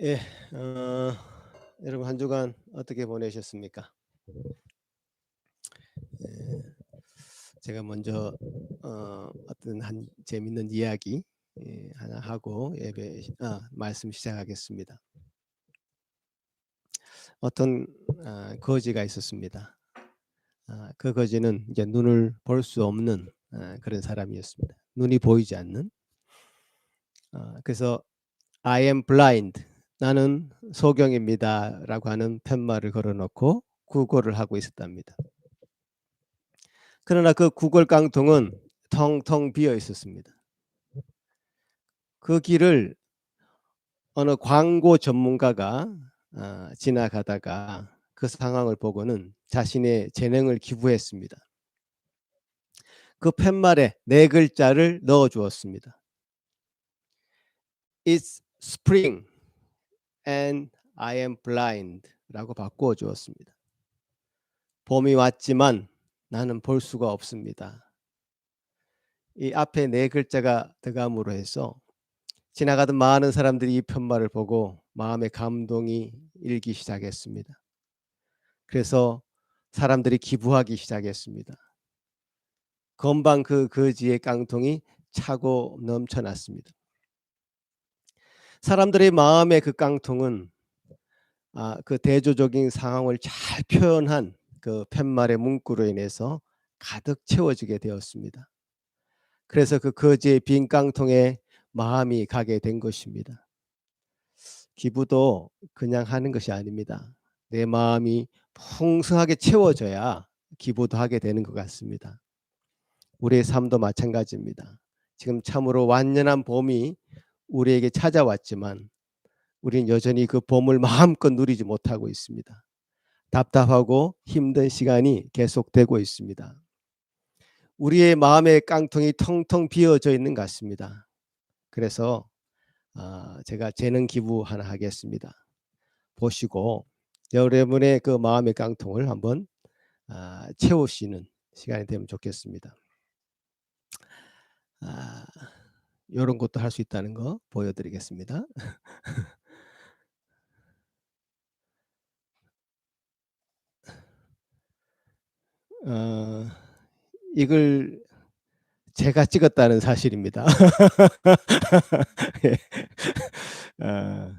예. 어 여러분 한 주간 어떻게 보내셨습니까? 예. 제가 먼저 어떤 한 재밌는 이야기 하나 하고 말씀 시작하겠습니다. 어떤 거지가 있었습니다. 그 거지는 이제 눈을 볼 수 없는 그런 사람이었습니다. 눈이 보이지 않는. 그래서 "I am blind. 나는 소경입니다."라고 하는 팻말을 걸어 놓고 구걸을 하고 있었답니다. 그러나 그 구걸 깡통은 텅텅 비어 있었습니다. 그 길을 어느 광고 전문가가 지나가다가 그 상황을 보고는 자신의 재능을 기부했습니다. 그 팻말에 네 글자를 넣어 주었습니다. "It's spring and I am blind."라고 바꾸어 주었습니다. 봄이 왔지만 나는 볼 수가 없습니다. 이 앞에 네 글자가 들어감으로 해서 지나가던 많은 사람들이 이 편말을 보고 마음의 감동이 일기 시작했습니다. 그래서 사람들이 기부하기 시작했습니다. 금방 그 거지의 깡통이 차고 넘쳐났습니다. 사람들의 마음의 그 깡통은 그 대조적인 상황을 잘 표현한 그 팻말의 문구로 인해서 가득 채워지게 되었습니다. 그래서 그 거지의 빈 깡통에 마음이 가게 된 것입니다. 기부도 그냥 하는 것이 아닙니다. 내 마음이 풍성하게 채워져야 기부도 하게 되는 것 같습니다. 우리의 삶도 마찬가지입니다. 지금 참으로 완연한 봄이 우리에게 찾아왔지만 우린 여전히 그 봄을 마음껏 누리지 못하고 있습니다. 답답하고 힘든 시간이 계속되고 있습니다. 우리의 마음의 깡통이 텅텅 비어져 있는 것 같습니다. 그래서 제가 재능 기부 하나 하겠습니다. 보시고 여러분의 그 마음의 깡통을 한번 채우시는 시간이 되면 좋겠습니다. 요런 것도 할 수 있다는 거 보여드리겠습니다. 어 이걸 제가 찍었다는 사실입니다. 예. 어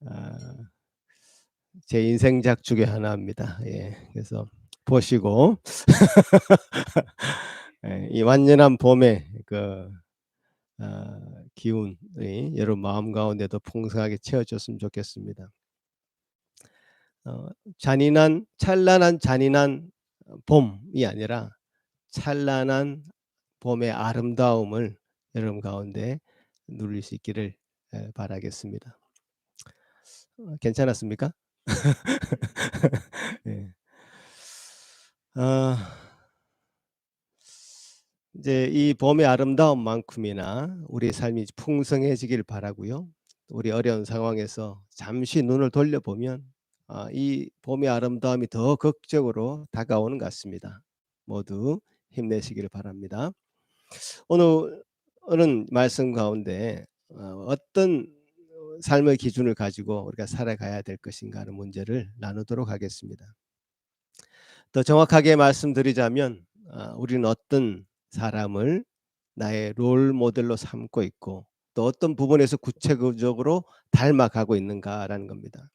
아 제 인생작 중에 하나입니다. 예. 그래서 보시고 예 이 완연한 봄의 그 기운이 여러분 마음 가운데도 풍성하게 채워졌으면 좋겠습니다. 어 찬란한 잔인한 봄이 아니라 찬란한 봄의 아름다움을 여러분 가운데 누릴 수 있기를 바라겠습니다. 괜찮았습니까? 예. 아 이제 이 봄의 아름다움만큼이나 우리의 삶이 풍성해지길 바라고요. 우리 어려운 상황에서 잠시 눈을 돌려보면 이 봄의 아름다움이 더 극적으로 다가오는 것 같습니다. 모두 힘내시기를 바랍니다. 오늘은 말씀 가운데 어떤 삶의 기준을 가지고 우리가 살아가야 될 것인가 하는 문제를 나누도록 하겠습니다. 더 정확하게 말씀드리자면 우리는 어떤 사람을 나의 롤 모델로 삼고 있고 또 어떤 부분에서 구체적으로 닮아가고 있는가라는 겁니다.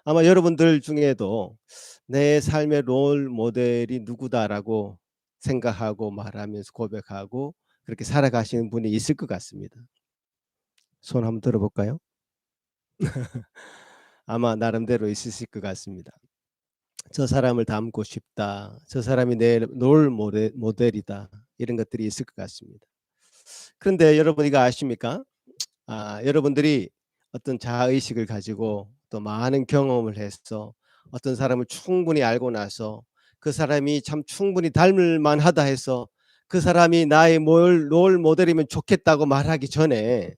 아마 여러분들 중에도 '내 삶의 롤 모델이 누구다.'라고 생각하고 말하면서 고백하고 그렇게 살아가시는 분이 있을 것 같습니다. 손 한번 들어 볼까요? 아마 나름대로 있으실 것 같습니다. '저 사람을 닮고 싶다. 저 사람이 내 롤 모델이다.' 이런 것들이 있을 것 같습니다. 그런데 여러분 이거 아십니까? 여러분들이 어떤 자아의식을 가지고 또 많은 경험을 해서 어떤 사람을 충분히 알고 나서 그 사람이 참 충분히 닮을 만하다 해서 그 사람이 나의 롤 모델이면 좋겠다고 말하기 전에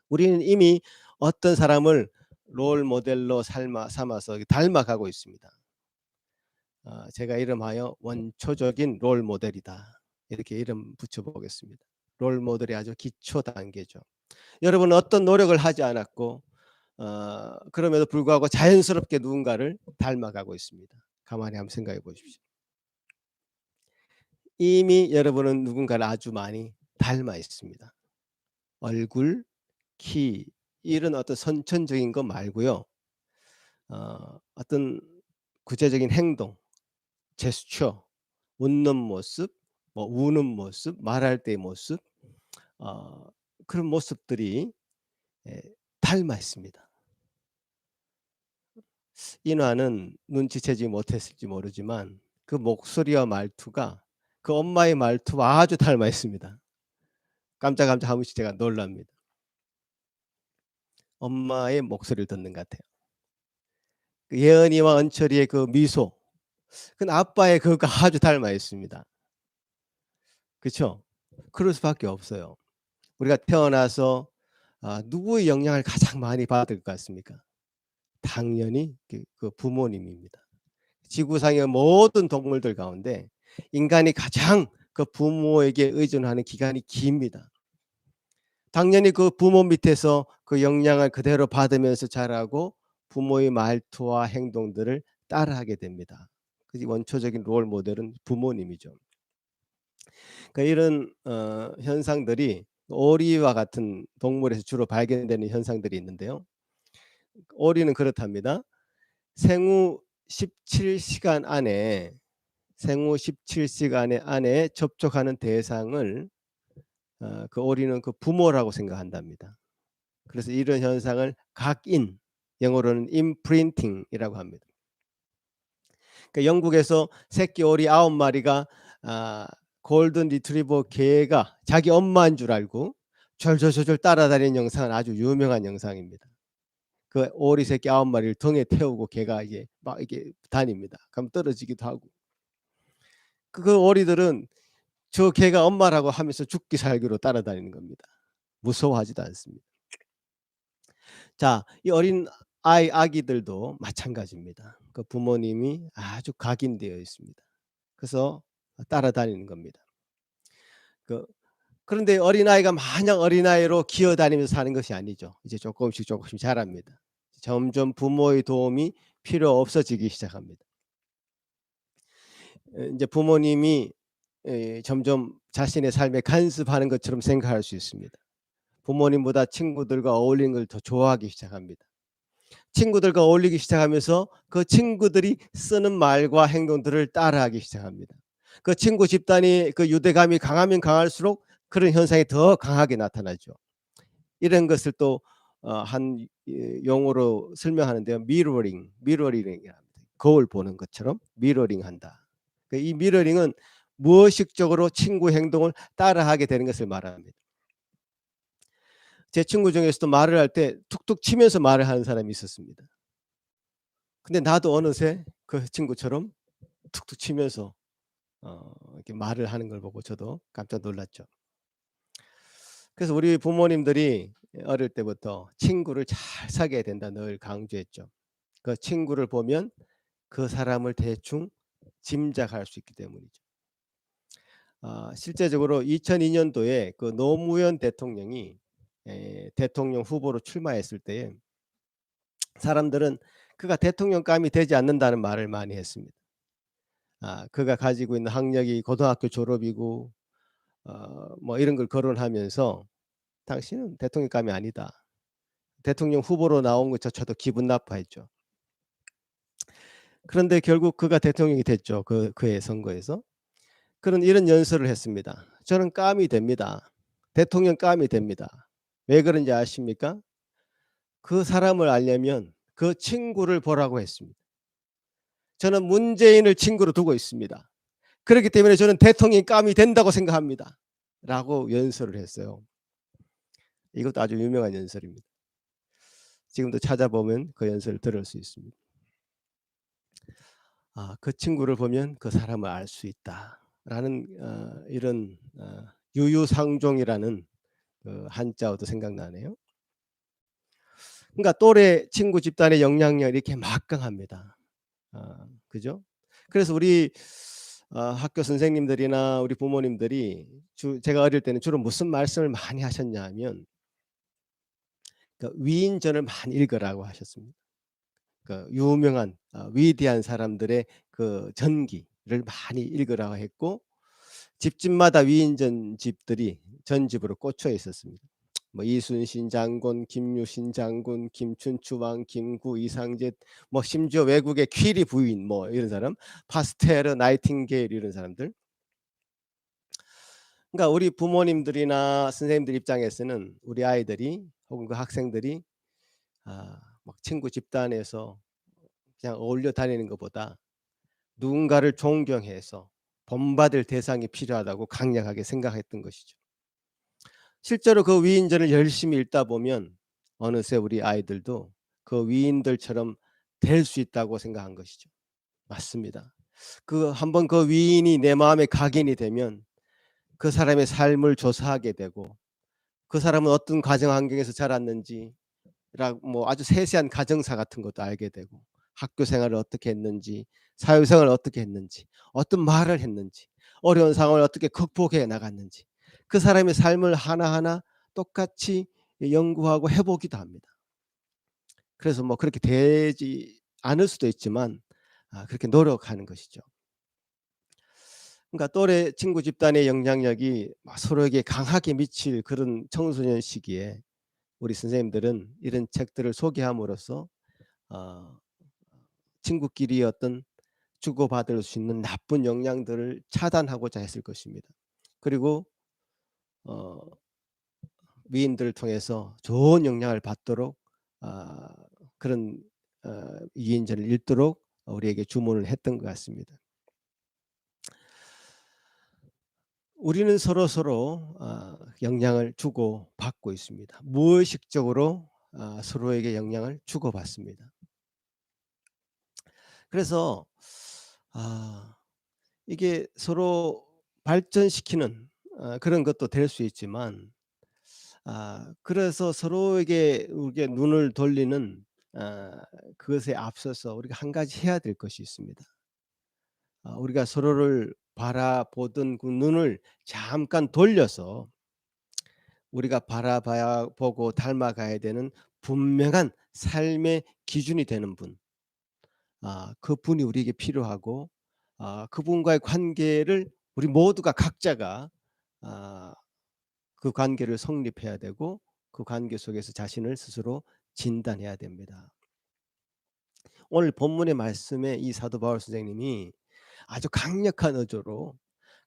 우리는 이미 어떤 사람을 롤 모델로 삼아서 닮아가고 있습니다. 제가 이름하여 원초적인 롤 모델이다. 이렇게 이름 붙여 보겠습니다. 롤 모델이 아주 기초 단계죠. 여러분은 어떤 노력을 하지 않았고 그럼에도 불구하고 자연스럽게 누군가를 닮아가고 있습니다. 가만히 한번 생각해 보십시오. 이미 여러분은 누군가를 아주 많이 닮아 있습니다. 얼굴, 키 이런 어떤 선천적인 것 말고요. 어떤 구체적인 행동, 제스처, 웃는 모습, 뭐 우는 모습, 말할 때의 모습 어 그런 모습들이 예 닮아 있습니다. 인화는 눈치채지 못했을지 모르지만 그 목소리와 말투가 그 엄마의 말투와 아주 닮아 있습니다. 깜짝깜짝 한 번씩 제가 놀랍니다. 엄마의 목소리를 듣는 것 같아요. 그 예은이와 은철이의 그 미소 그건 아빠의 그것과 아주 닮아 있습니다. 그쵸? 그럴 수밖에 없어요. 우리가 태어나서 누구의 영향을 가장 많이 받을 것 같습니까? 당연히 그 부모님입니다. 지구상의 모든 동물들 가운데 인간이 가장 그 부모에게 의존하는 기간이 깁니다. 당연히 그 부모 밑에서 그 영향을 그대로 받으면서 자라고 부모의 말투와 행동들을 따라하게 됩니다. 그 원초적인 롤 모델은 부모님이죠. 그러니까 이런 현상들이 오리와 같은 동물에서 주로 발견되는 현상들이 있는데요. 오리는 그렇답니다. 생후 17시간 안에 생후 17시간 안에 접촉하는 대상을 그 오리는 그 부모라고 생각한답니다. 그래서 이런 현상을 각인, 영어로는 imprinting이라고 합니다. 그러니까 영국에서 새끼 오리 9마리가 골든 리트리버 개가 자기 엄마인 줄 알고 졸졸졸졸 따라다니는 영상은 아주 유명한 영상입니다. 그 오리 새끼 9마리를 등에 태우고 개가 이게 막 이렇게 다닙니다. 그럼 떨어지기도 하고. 그 오리들은 저 개가 엄마라고 하면서 죽기 살기로 따라다니는 겁니다. 무서워하지도 않습니다. 자, 이 어린 아기들도 마찬가지입니다. 그 부모님이 아주 각인되어 있습니다. 그래서 따라다니는 겁니다. 그 그런데 어린아이가 마냥 어린아이로 기어다니면서 사는 것이 아니죠. 이제 조금씩 조금씩 자랍니다. 점점 부모의 도움이 필요 없어지기 시작합니다. 이제 부모님이 점점 자신의 삶에 간섭하는 것처럼 생각할 수 있습니다. 부모님보다 친구들과 어울리는 걸 더 좋아하기 시작합니다. 친구들과 어울리기 시작하면서 그 친구들이 쓰는 말과 행동들을 따라하기 시작합니다. 그 친구 집단이 그 유대감이 강하면 강할수록 그런 현상이 더 강하게 나타나죠. 이런 것을 또 한 용어로 설명하는데요. 미러링이랍니다. 거울 보는 것처럼 미러링한다. 이 미러링은 무의식적으로 친구 행동을 따라하게 되는 것을 말합니다. 제 친구 중에서도 말을 할 때 툭툭 치면서 말을 하는 사람이 있었습니다. 근데 나도 어느새 그 친구처럼 툭툭 치면서 이렇게 말을 하는 걸 보고 저도 깜짝 놀랐죠. 그래서 우리 부모님들이 어릴 때부터 친구를 잘 사귀어야 된다 늘 강조했죠. 그 친구를 보면 그 사람을 대충 짐작할 수 있기 때문이죠. 실제적으로 2002년도에 그 노무현 대통령이 대통령 후보로 출마했을 때에 사람들은 그가 대통령감이 되지 않는다는 말을 많이 했습니다. 그가 가지고 있는 학력이 고등학교 졸업이고 뭐 이런 걸 거론하면서 "당신은 대통령감이 아니다." 대통령 후보로 나온 것조차도 기분 나빠했죠. 그런데 결국 그가 대통령이 됐죠. 그의 선거에서. 그는 이런 연설을 했습니다. "저는 감이 됩니다. 대통령감이 됩니다." 왜 그런지 아십니까? 그 사람을 알려면 그 친구를 보라고 했습니다. "저는 문재인을 친구로 두고 있습니다. 그렇기 때문에 저는 대통령감이 된다고 생각합니다." 라고 연설을 했어요. 이것도 아주 유명한 연설입니다. 지금도 찾아보면 그 연설을 들을 수 있습니다. 그 친구를 보면 그 사람을 알 수 있다라는 이런 유유상종이라는 그 한자어도 생각나네요. 그러니까 또래 친구 집단의 영향력이 이렇게 막강합니다. 그죠? 그래서 우리 학교 선생님들이나 우리 부모님들이 제가 어릴 때는 주로 무슨 말씀을 많이 하셨냐 하면 그 위인전을 많이 읽으라고 하셨습니다. 그 유명한 위대한 사람들의 그 전기를 많이 읽으라고 했고 집집마다 위인전 집들이 전집으로 꽂혀 있었습니다. 뭐 이순신 장군, 김유신 장군, 김춘추 왕, 김구, 이상제, 뭐 심지어 외국의 퀴리 부인 뭐 이런 사람, 파스테르, 나이팅게일 이런 사람들. 그러니까 우리 부모님들이나 선생님들 입장에서는 우리 아이들이 혹은 그 학생들이 막 친구 집단에서 그냥 어울려 다니는 것보다 누군가를 존경해서 본받을 대상이 필요하다고 강력하게 생각했던 것이죠. 실제로 그 위인전을 열심히 읽다 보면 어느새 우리 아이들도 그 위인들처럼 될 수 있다고 생각한 것이죠. 맞습니다. 한번 그 위인이 내 마음에 각인이 되면 그 사람의 삶을 조사하게 되고 그 사람은 어떤 가정 환경에서 자랐는지 뭐 아주 세세한 가정사 같은 것도 알게 되고 학교 생활을 어떻게 했는지 사회생활을 어떻게 했는지 어떤 말을 했는지 어려운 상황을 어떻게 극복해 나갔는지 그 사람의 삶을 하나하나 똑같이 연구하고 해 보기도 합니다. 그래서 뭐 그렇게 되지 않을 수도 있지만 그렇게 노력하는 것이죠. 그러니까 또래 친구 집단의 영향력이 막 서로에게 강하게 미칠 그런 청소년 시기에 우리 선생님들은 이런 책들을 소개함으로써 어 친구끼리 어떤 주고받을 수 있는 나쁜 영향들을 차단하고자 했을 것입니다. 그리고 어 위인들을 통해서 좋은 영향을 받도록 아 그런 위인전을 읽도록 우리에게 주문을 했던 것 같습니다. 우리는 서로서로 영향을 주고받고 있습니다. 무의식적으로 서로에게 영향을 주고받습니다. 그래서 아 이게 서로 발전시키는 그런 것도 될 수 있지만 그래서 서로에게 우리가 눈을 돌리는 그것에 앞서서 우리가 한 가지 해야 될 것이 있습니다. 우리가 서로를 바라보던 그 눈을 잠깐 돌려서 우리가 바라봐야 보고 닮아가야 되는 분명한 삶의 기준이 되는 분, 그분이 우리에게 필요하고 그분과의 관계를 우리 모두가 각자가 아 그 관계를 성립해야 되고 그 관계 속에서 자신을 스스로 진단해야 됩니다. 오늘 본문의 말씀에 이 사도 바울 선생님이 아주 강력한 어조로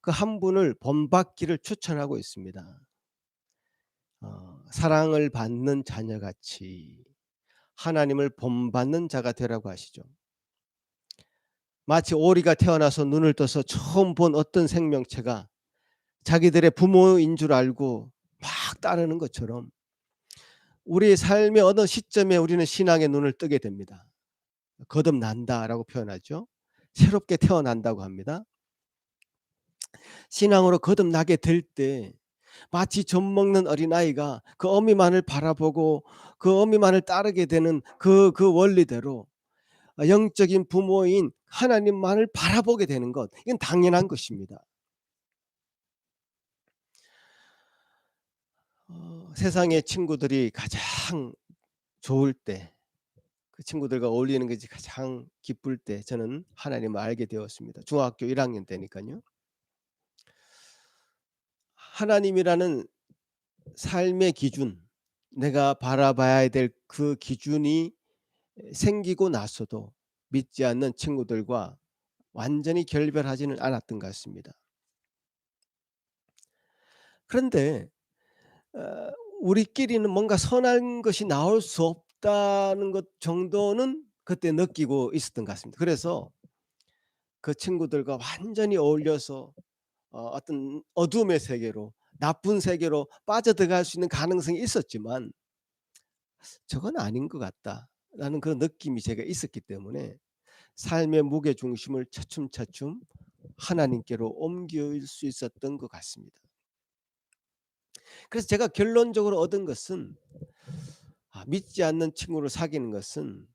그 한 분을 본받기를 추천하고 있습니다. 사랑을 받는 자녀같이 하나님을 본받는 자가 되라고 하시죠. 마치 오리가 태어나서 눈을 떠서 처음 본 어떤 생명체가 자기들의 부모인 줄 알고 막 따르는 것처럼 우리의 삶의 어느 시점에 우리는 신앙의 눈을 뜨게 됩니다. 거듭난다라고 표현하죠. 새롭게 태어난다고 합니다. 신앙으로 거듭나게 될 때 마치 젖 먹는 어린아이가 그 어미만을 바라보고 그 어미만을 따르게 되는 그 원리대로 영적인 부모인 하나님만을 바라보게 되는 것, 이건 당연한 것입니다. 세상의 친구들이 가장 좋을 때 그 친구들과 어울리는 것이 가장 기쁠 때 저는 하나님을 알게 되었습니다. 중학교 1학년 때니까요. 하나님이라는 삶의 기준, 내가 바라봐야 될 그 기준이 생기고 나서도 믿지 않는 친구들과 완전히 결별하지는 않았던 것 같습니다. 그런데 어 우리끼리는 뭔가 선한 것이 나올 수 없다는 것 정도는 그때 느끼고 있었던 것 같습니다. 그래서 그 친구들과 완전히 어울려서 어떤 어둠의 세계로 나쁜 세계로 빠져들어갈 수 있는 가능성이 있었지만 '저건 아닌 것 같다.'라는 그런 느낌이 제가 있었기 때문에 삶의 무게 중심을 차츰차츰 하나님께로 옮길 수 있었던 것 같습니다. 그래서 제가 결론적으로 얻은 것은 믿지 않는 친구를 사귀는 것은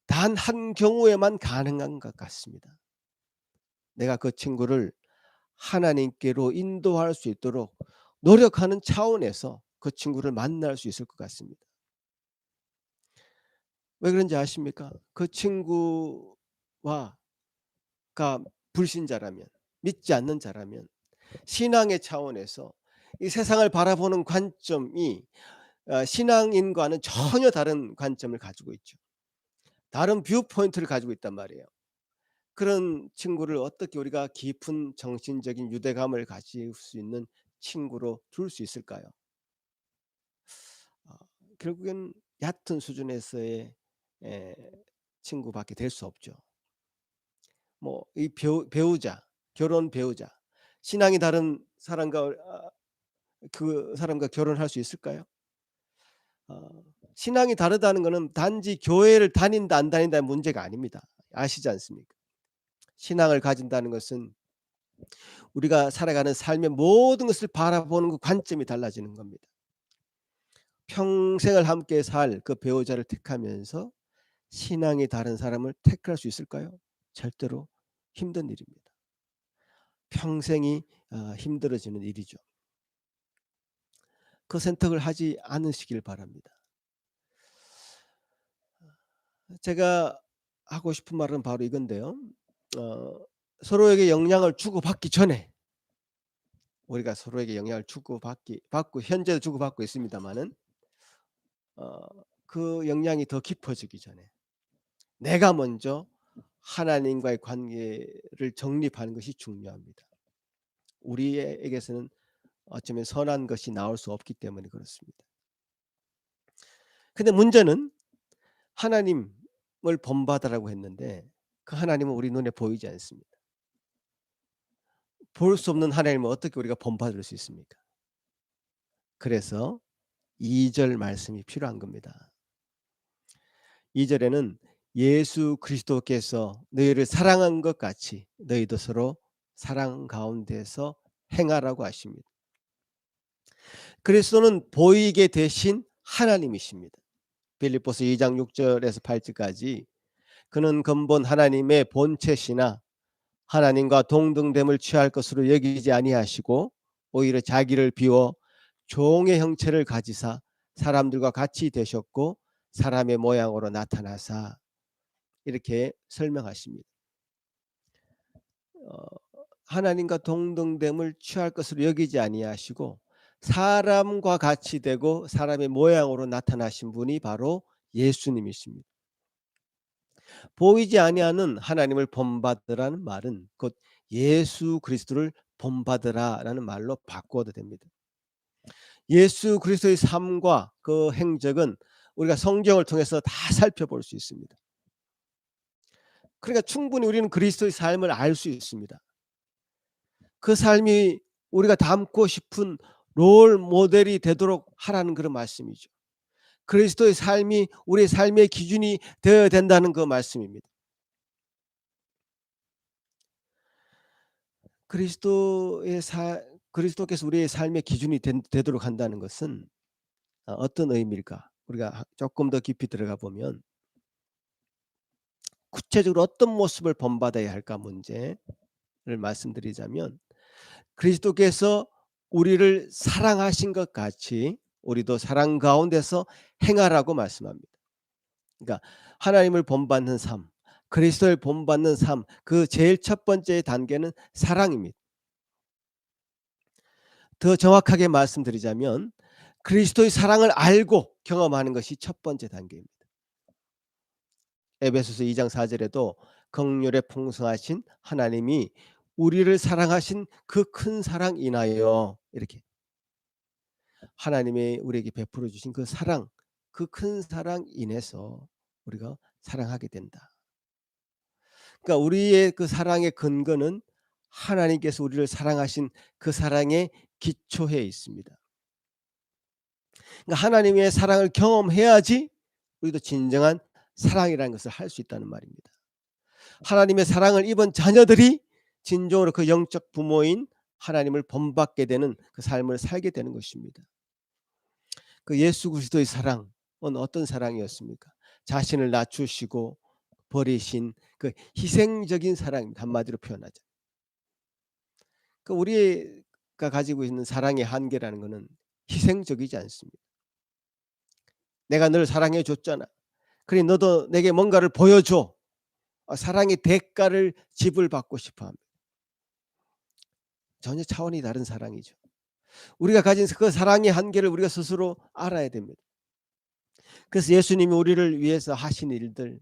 단 한 경우에만 가능한 것 같습니다. 내가 그 친구를 하나님께로 인도할 수 있도록 노력하는 차원에서 그 친구를 만날 수 있을 것 같습니다. 왜 그런지 아십니까? 그 친구가 불신자라면, 믿지 않는 자라면 신앙의 차원에서 이 세상을 바라보는 관점이 신앙인과는 전혀 다른 관점을 가지고 있죠. 다른 뷰 포인트를 가지고 있단 말이에요. 그런 친구를 어떻게 우리가 깊은 정신적인 유대감을 가질 수 있는 친구로 둘 수 있을까요? 어 결국엔 얕은 수준에서의 에 친구밖에 될 수 없죠. 뭐 이 배우자, 결혼 배우자, 신앙이 다른 사람과 그 사람과 결혼할 수 있을까요? 어 신앙이 다르다는 것은 단지 교회를 다닌다 안 다닌다의 문제가 아닙니다. 아시지 않습니까? 신앙을 가진다는 것은 우리가 살아가는 삶의 모든 것을 바라보는 그 관점이 달라지는 겁니다. 평생을 함께 살 그 배우자를 택하면서 신앙이 다른 사람을 택할 수 있을까요? 절대로 힘든 일입니다. 평생이 힘들어지는 일이죠. 그 선택을 하지 않으시길 바랍니다. 제가 하고 싶은 말은 바로 이건데요. 어 서로에게 영향을 주고받기 전에, 우리가 서로에게 영향을 받고 현재도 주고받고 있습니다마는 어 그 영향이 더 깊어지기 전에 내가 먼저 하나님과의 관계를 정립하는 것이 중요합니다. 우리에게서는 어쩌면 선한 것이 나올 수 없기 때문에 그렇습니다. 근데 문제는 하나님을 본받으라고 했는데 그 하나님은 우리 눈에 보이지 않습니다. 볼 수 없는 하나님을 어떻게 우리가 본받을 수 있습니까? 그래서 2절 말씀이 필요한 겁니다. 2 절에는 예수 그리스도께서 너희를 사랑한 것 같이 너희도 서로 사랑 가운데서 행하라고 하십니다. 그리스도는 보이게 되신 하나님이십니다. 빌립보서 2장 6 절에서 8 절까지 그는 근본 하나님의 본체시나 하나님과 동등됨을 취할 것으로 여기지 아니하시고 오히려 자기를 비워 종의 형체를 가지사 사람들과 같이 되셨고 사람의 모양으로 나타나사, 이렇게 설명하십니다. 어 하나님과 동등됨을 취할 것으로 여기지 아니하시고 사람과 같이 되고 사람의 모양으로 나타나신 분이 바로 예수님이십니다. 보이지 아니하는 하나님을 본받으라는 말은 곧 예수 그리스도를 본받으라라는 말로 바꾸어도 됩니다. 예수 그리스도의 삶과 그 행적은 우리가 성경을 통해서 다 살펴볼 수 있습니다. 그러니까 충분히 우리는 그리스도의 삶을 알 수 있습니다. 그 삶이 우리가 닮고 싶은 롤 모델이 되도록 하라는 그런 말씀이죠. 그리스도의 삶이 우리의 삶의 기준이 되어야 된다는 그 말씀입니다. 그리스도의 사 그리스도께서 우리의 삶의 기준이 되도록 한다는 것은 어떤 의미일까? 우리가 조금 더 깊이 들어가 보면 구체적으로 어떤 모습을 본받아야 할까 문제를 말씀드리자면, 그리스도께서 우리를 사랑하신 것 같이 우리도 사랑 가운데서 행하라고 말씀합니다. 그러니까 하나님을 본받는 삶, 그리스도를 본받는 삶, 그 제일 첫 번째 단계는 사랑입니다. 더 정확하게 말씀드리자면 그리스도의 사랑을 알고 경험하는 것이 첫 번째 단계입니다. 에베소서 2장 4 절에도 긍휼에 풍성하신 하나님이 우리를 사랑하신 그 큰 사랑 인하여, 이렇게 하나님이 우리에게 베풀어 주신 그 사랑, 그 큰 사랑 인해서 우리가 사랑하게 된다. 그러니까 우리의 그 사랑의 근거는 하나님께서 우리를 사랑하신 그 사랑의 기초에 있습니다. 그러니까 하나님의 사랑을 경험해야지 우리도 진정한 사랑이라는 것을 할 수 있다는 말입니다. 하나님의 사랑을 입은 자녀들이 진정으로 그 영적 부모인 하나님을 본받게 되는 그 삶을 살게 되는 것입니다. 그 예수 그리스도의 사랑은 어떤 사랑이었습니까? 자신을 낮추시고 버리신 그 희생적인 사랑입니다. 한마디로 표현하자. 그 우리가 가지고 있는 사랑의 한계라는 것은 희생적이지 않습니다. 내가 널 사랑해 줬잖아. 그러니 너도 내게 뭔가를 보여줘. 사랑의 대가를 지불받고 싶어 합니다. 전혀 차원이 다른 사랑이죠. 우리가 가진 그 사랑의 한계를 우리가 스스로 알아야 됩니다. 그래서 예수님이 우리를 위해서 하신 일들,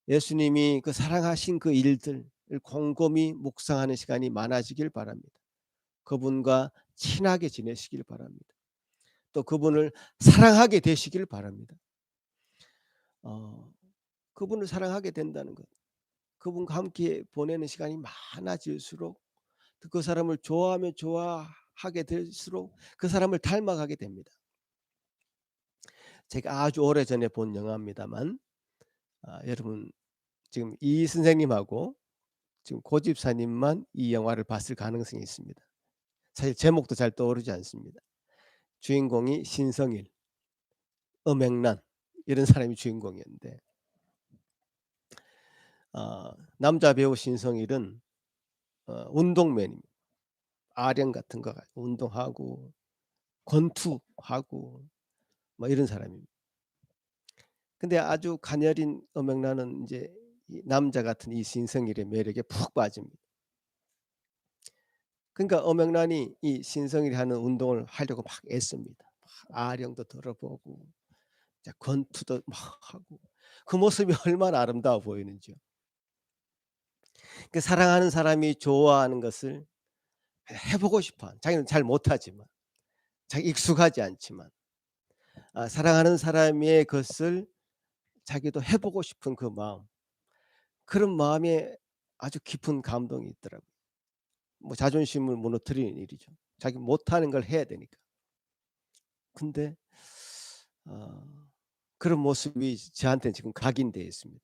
예수님이 그 사랑하신 그 일들을 곰곰이 묵상하는 시간이 많아지길 바랍니다. 그분과 친하게 지내시길 바랍니다. 또 그분을 사랑하게 되시길 바랍니다. 어 그분을 사랑하게 된다는 것, 그분과 함께 보내는 시간이 많아질수록 그 사람을 좋아하면 좋아하게 될수록 그 사람을 닮아가게 됩니다. 제가 아주 오래전에 본 영화입니다만, 여러분 지금 이 선생님하고 지금 고 집사님만 이 영화를 봤을 가능성이 있습니다. 사실 제목도 잘 떠오르지 않습니다. 주인공이 신성일, 엄앵란 이런 사람이 주인공이었는데, 남자 배우 신성일은 운동맨입니다. 아령 같은 거 가지고 운동하고 권투하고 뭐 이런 사람입니다. 근데 아주 가녀린 엄앵란은 인제 이 남자 같은 이 신성일의 매력에 푹 빠집니다. 그러니까 엄앵란이 이 신성일이 하는 운동을 하려고 막 애씁니다. 막 아령도 들어보고 이제 권투도 막 하고, 그 모습이 얼마나 아름다워 보이는지요. 그 사랑하는 사람이 좋아하는 것을 해 보고 싶어 하는, 자기는 잘 못하지만, 자기 익숙하지 않지만 사랑하는 사람의 것을 자기도 해 보고 싶은 그 마음, 그런 마음에 아주 깊은 감동이 있더라고요. 뭐 자존심을 무너뜨리는 일이죠. 자기 못하는 걸 해야 되니까. 근데 어 그런 모습이 저한테는 지금 각인되어 있습니다.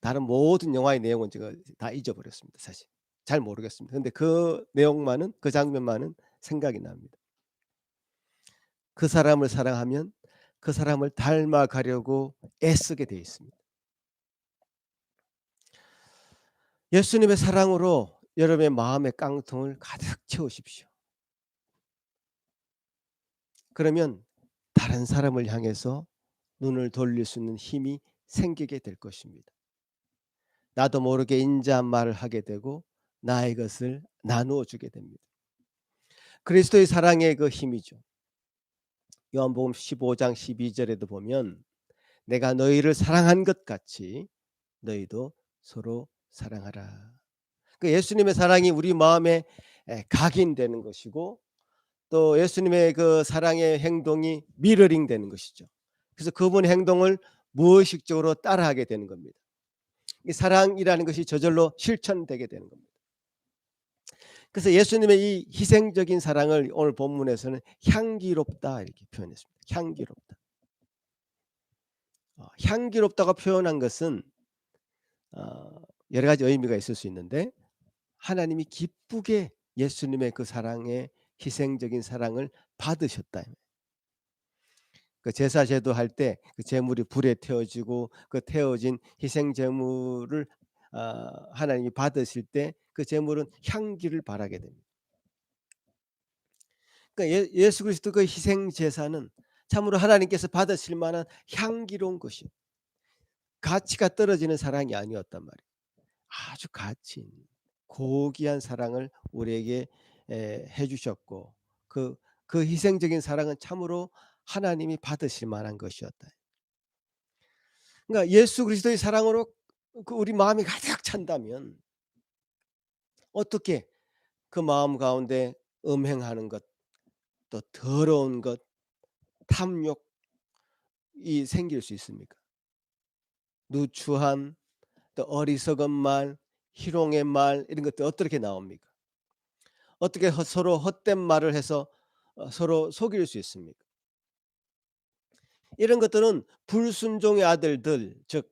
다른 모든 영화의 내용은 제가 다 잊어버렸습니다 사실. 잘 모르겠습니다. 근데 그 내용만은, 그 장면만은 생각이 납니다. 그 사람을 사랑하면 그 사람을 닮아가려고 애쓰게 되어 있습니다. 예수님의 사랑으로 여러분의 마음의 깡통을 가득 채우십시오. 그러면 다른 사람을 향해서 눈을 돌릴 수 있는 힘이 생기게 될 것입니다. 나도 모르게 인자한 말을 하게 되고 나의 것을 나누어 주게 됩니다. 그리스도의 사랑의 그 힘이죠. 요한복음 15장 12절에도 보면 내가 너희를 사랑한 것 같이 너희도 서로 사랑하라. 그 예수님의 사랑이 우리 마음에 각인되는 것이고, 또 예수님의 그 사랑의 행동이 미러링 되는 것이죠. 그래서 그분의 행동을 무의식적으로 따라하게 되는 겁니다. 이 사랑이라는 것이 저절로 실천되게 되는 겁니다. 그래서 예수님의 이 희생적인 사랑을 오늘 본문에서는 향기롭다 이렇게 표현했습니다. 향기롭다. 향기롭다고 표현한 것은 어 여러 가지 의미가 있을 수 있는데, 하나님이 기쁘게 예수님의 그 사랑의 희생적인 사랑을 받으셨다. 그 제사 제도할 때 그 제물이 불에 태워지고 그 태워진 희생 제물을 하나님이 받으실 때 그 제물은 향기를 발하게 됩니다. 그러니까 예수 그리스도 그 희생 제사는 참으로 하나님께서 받으실 만한 향기로운 것이요, 가치가 떨어지는 사랑이 아니었단 말이에요. 아주 가치 있는 고귀한 사랑을 우리에게 해 주셨고, 그 그 희생적인 사랑은 참으로 하나님이 받으실 만한 것이었다. 그러니까 예수 그리스도의 사랑으로 그 우리 마음이 가득 찬다면 어떻게 그 마음 가운데 음행하는 것, 또 더러운 것, 탐욕이 생길 수 있습니까? 누추함, 또 어리석은 말, 희롱의 말, 이런 것들 어떻게 나옵니까? 어떻게 서로 헛된 말을 해서 서로 속일 수 있습니까? 이런 것들은 불순종의 아들들, 즉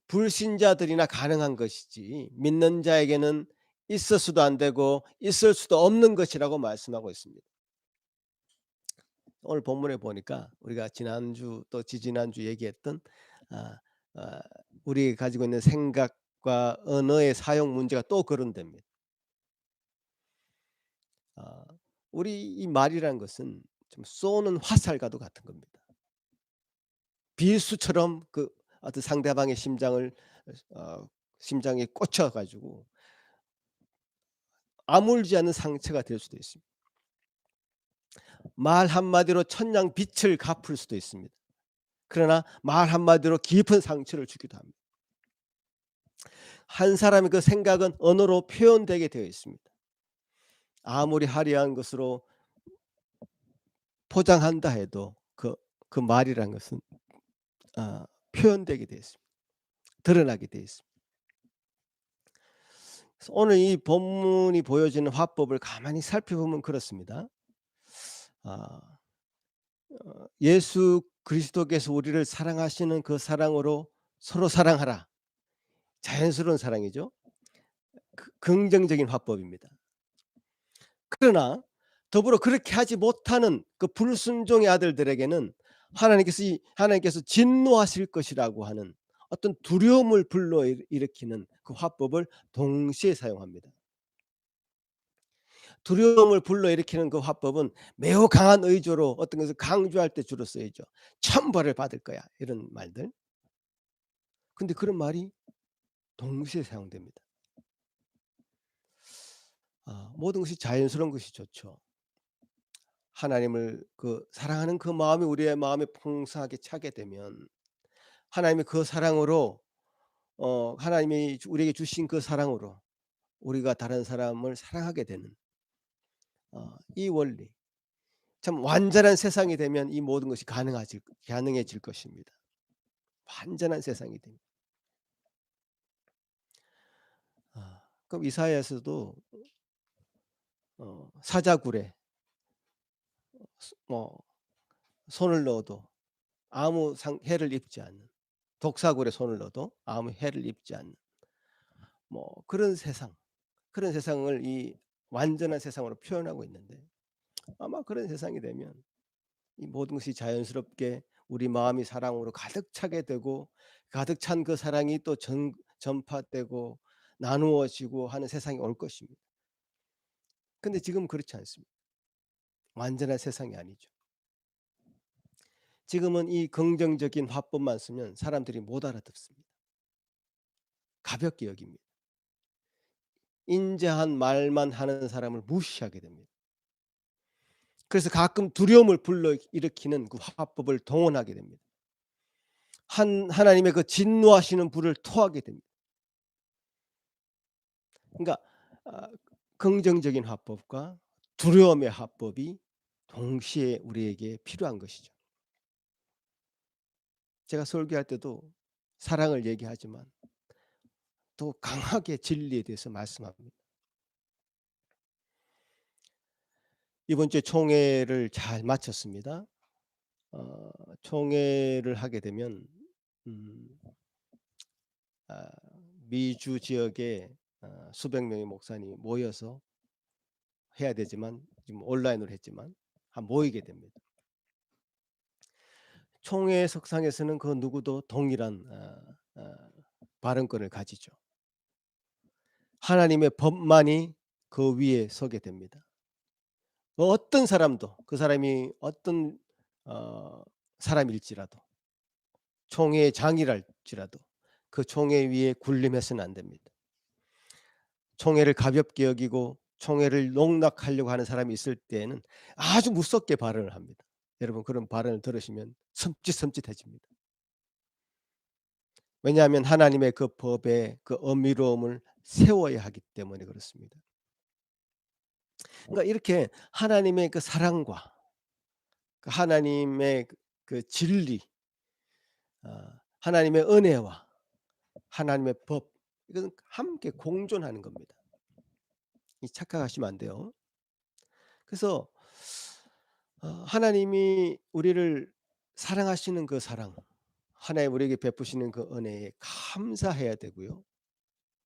불신자들이나 가능한 것이지 믿는 자에게는 있어서도 안 되고 있을 수도 없는 것이라고 말씀하고 있습니다. 오늘 본문에 보니까 우리가 지난주 또 지지난주 얘기했던 아 아 우리 가지고 있는 생각과 언어의 사용 문제가 또 거론됩니다. 아 우리 이 말이라는 것은 좀 쏘는 화살과도 같은 겁니다. 비수처럼 그 어떤 상대방의 어 심장에 꽂혀 가지고 아물지 않은 상처가 될 수도 있습니다. 말 한마디로 천냥 빛을 갚을 수도 있습니다. 그러나 말 한마디로 깊은 상처를 주기도 합니다. 한 사람의 그 생각은 언어로 표현되게 되어 있습니다. 아무리 화려한 것으로 포장한다 해도 그 말이라는 것은 표현되게 되어 있습니다. 드러나게 되어 있습니다. 그래서 오늘 이 본문이 보여주는 화법을 가만히 살펴보면 그렇습니다. 아 예수 그리스도께서 우리를 사랑하시는 그 사랑으로 서로 사랑하라. 자연스러운 사랑이죠. 긍정적인 화법입니다. 그러나 더불어 그렇게 하지 못하는 그 불순종의 아들들에게는 하나님께서 진노하실 것이라고 하는 어떤 두려움을 불러일으키는 그 화법을 동시에 사용합니다. 두려움을 불러일으키는 그 화법은 매우 강한 의조로 어떤 것을 강조할 때 주로 쓰이죠. 천벌을 받을 거야 이런 말들. 근데 그런 말이 동시에 사용됩니다. 모든 것이 자연스러운 것이 좋죠. 하나님을 사랑하는 그 마음이 우리의 마음에 풍성하게 차게 되면 하나님의 그 사랑으로 하나님이 우리에게 주신 그 사랑으로 우리가 다른 사람을 사랑하게 되는 이 원리. 참 완전한 세상이 되면 이 모든 것이 가능해질 것입니다. 완전한 세상이 되면. 그럼 이사야에서도 사자굴에 뭐 손을 넣어도 아무 해를 입지 않는, 독사굴에 손을 넣어도 아무 해를 입지 않는 뭐 그런 세상을 이 완전한 세상으로 표현하고 있는데, 아마 그런 세상이 되면 이 모든 것이 자연스럽게 우리 마음이 사랑으로 가득 차게 되고 가득 찬 그 사랑이 또 전파되고 나누어지고 하는 세상이 올 것입니다. 근데 지금 그렇지 않습니다. 완전한 세상이 아니죠. 지금은 이 긍정적인 화법만 쓰면 사람들이 못 알아듣습니다. 가볍게 여깁니다. 인자한 말만 하는 사람을 무시하게 됩니다. 그래서 가끔 두려움을 불러일으키는 그 화법을 동원하게 됩니다. 하나님의 그 진노하시는 불을 토하게 됩니다. 그러니까 아 긍정적인 화법과 두려움의 화법이 동시에 우리에게 필요한 것이죠. 제가 설교할 때도 사랑을 얘기하지만 또 강하게 진리에 대해서 말씀합니다. 이번 주에 총회를 잘 마쳤습니다. 총회를 하게 되면 음 아 미주 지역에 수백 명의 목사님이 모여서 해야 되지만 지금 온라인으로 했지만 모이게 됩니다. 총회 석상에서는 그 누구도 동일한 발언권을 가지죠. 하나님의 법만이 그 위에 서게 됩니다. 어떤 사람도 그 사람이 어떤 어 사람일지라도 총회의 장이랄지라도 그 총회 위에 군림해서는 안 됩니다. 총회를 가볍게 여기고 총회를 농락하려고 하는 사람이 있을 때에는 아주 무섭게 발언을 합니다. 여러분 그런 발언을 들으시면 섬찟섬찟해집니다. 왜냐하면 하나님의 그 법의 그 엄밀로움을 세워야 하기 때문에 그렇습니다. 그러니까 이렇게 하나님의 그 사랑과 그 하나님의 그 진리, 하나님의 은혜와 하나님의 법, 이것은 함께 공존하는 겁니다. 착각하시면 안 돼요. 그래서 하나님이 우리를 사랑하시는 그 사랑, 하나님 우리에게 베푸시는 그 은혜에 감사해야 되고요.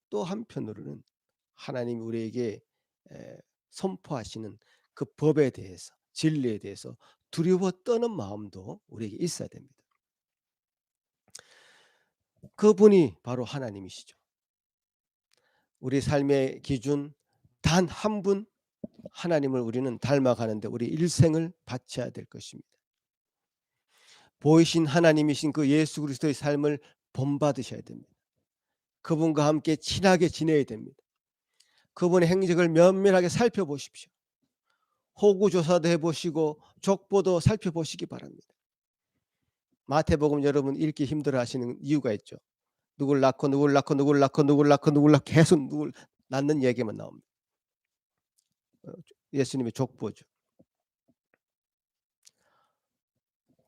또 한편으로는 하나님이 우리에게 에 선포하시는 그 법에 대해서, 진리에 대해서 두려워 떠는 마음도 우리에게 있어야 됩니다. 그분이 바로 하나님이시죠. 우리 삶의 기준 단 한 분 하나님을 우리는 닮아가는데 우리 일생을 바쳐야 될 것입니다. 보이신 하나님이신 그 예수 그리스도의 삶을 본받으셔야 됩니다. 그분과 함께 친하게 지내야 됩니다. 그분의 행적을 면밀하게 살펴보십시오. 호구조사도 해보시고 족보도 살펴보시기 바랍니다. 마태복음 여러분 읽기 힘들어하시는 이유가 있죠. 누굴 낳고 누굴 낳고 누굴 낳고 누굴 낳고 누굴 낳고 계속 누굴 낳는 얘기만 나옵니다. 예수님의 족보죠.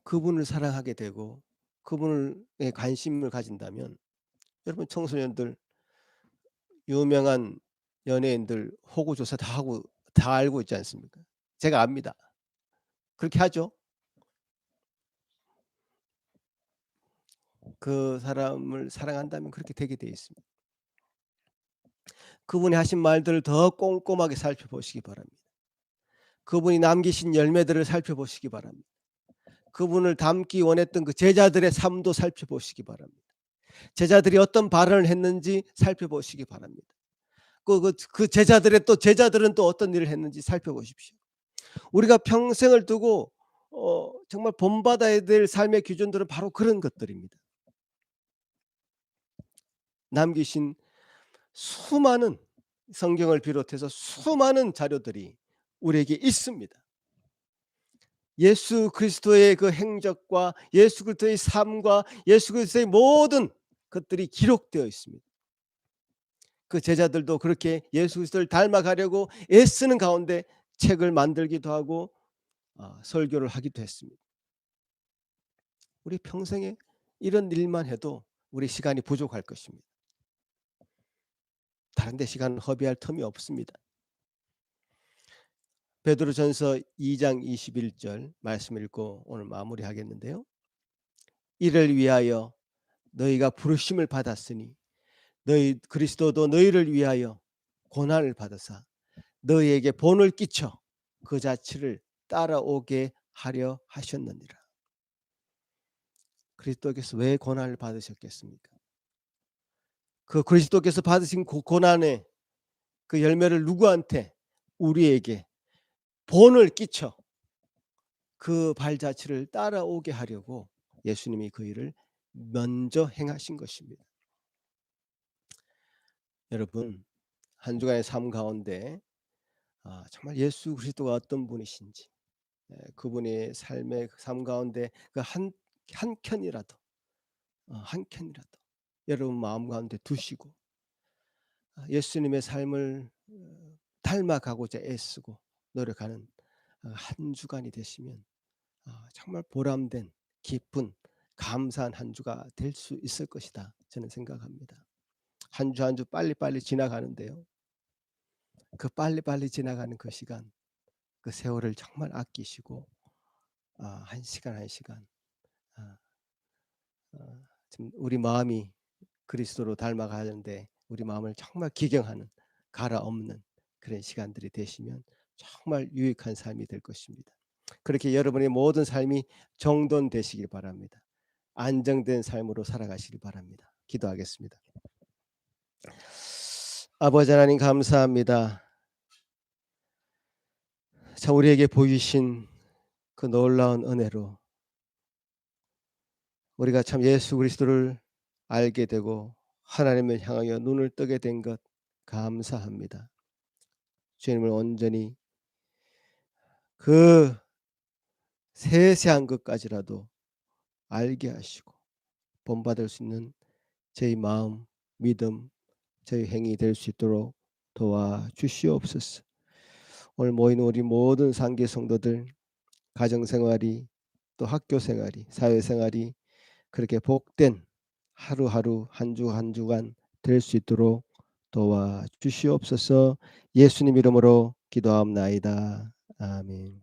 그분을 사랑하게 되고 그분에 관심을 가진다면 여러분 청소년들 유명한 연예인들 호구조사 다 하고 다 알고 있지 않습니까? 제가 압니다. 그렇게 하죠. 그 사람을 사랑한다면 그렇게 되게 돼 있습니다. 그분이 하신 말들을 더 꼼꼼하게 살펴보시기 바랍니다. 그분이 남기신 열매들을 살펴보시기 바랍니다. 그분을 닮기 원했던 그 제자들의 삶도 살펴보시기 바랍니다. 제자들이 어떤 발언을 했는지 살펴보시기 바랍니다. 그 제자들은 또 어떤 일을 했는지 살펴보십시오. 우리가 평생을 두고 정말 본받아야 될 삶의 기준들은 바로 그런 것들입니다. 남기신 수많은 성경을 비롯해서 수많은 자료들이 우리에게 있습니다. 예수 그리스도의 그 행적과 예수 그리스도의 삶과 예수 그리스도의 모든 것들이 기록되어 있습니다. 그 제자들도 그렇게 예수 그리스도를 닮아가려고 애쓰는 가운데 책을 만들기도 하고 설교를 하기도 했습니다. 우리 평생에 이런 일만 해도 우리 시간이 부족할 것입니다. 다른 데 시간 허비할 틈이 없습니다. 베드로전서 2장 21절 말씀 읽고 오늘 마무리하겠는데요. 이를 위하여 너희가 부르심을 받았으니 너희 그리스도도 너희를 위하여 고난을 받으사 너희에게 본을 끼쳐 그 자취를 따라오게 하려 하셨느니라. 그리스도께서 왜 고난을 받으셨겠습니까? 그 그리스도께서 받으신 고난의 그 열매를 누구한테? 우리에게 본을 끼쳐 그 발자취를 따라오게 하려고 예수님이 그 일을 먼저 행하신 것입니다. 여러분 한 주간의 삶 가운데 정말 예수 그리스도가 어떤 분이신지 그분의 삶의 삶 가운데 그 한 켠이라도 한 켠이라도 여러분 마음 가운데 두시고 예수님의 삶을 닮아가고자 애쓰고 노력하는 한 주간이 되시면 정말 보람된 기쁜 감사한 한 주가 될 수 있을 것이다 저는 생각합니다. 한 주 한 주 빨리빨리 지나가는데요. 그 빨리빨리 지나가는 그 시간 그 세월을 정말 아끼시고 한 시간 한 시간 지금 우리 마음이 그리스도로 닮아가는데 우리 마음을 정말 기경하는 갈아엎는 그런 시간들이 되시면 정말 유익한 삶이 될 것입니다. 그렇게 여러분의 모든 삶이 정돈되시길 바랍니다. 안정된 삶으로 살아가시길 바랍니다. 기도하겠습니다. 아버지 하나님 감사합니다. 참 우리에게 보이신 그 놀라운 은혜로 우리가 참 예수 그리스도를 알게 되고 하나님을 향하여 눈을 뜨게 된 것 감사합니다. 주님을 온전히 그 세세한 것까지라도 알게 하시고 본받을 수 있는 저희 마음, 믿음, 저희 행위 될 수 있도록 도와주시옵소서. 오늘 모인 우리 모든 상계 성도들 가정생활이 또 학교생활이 사회생활이 그렇게 복된 하루하루 한 주 한 주간 될 수 있도록 도와주시옵소서. 예수님 이름으로 기도하옵나이다. 아멘.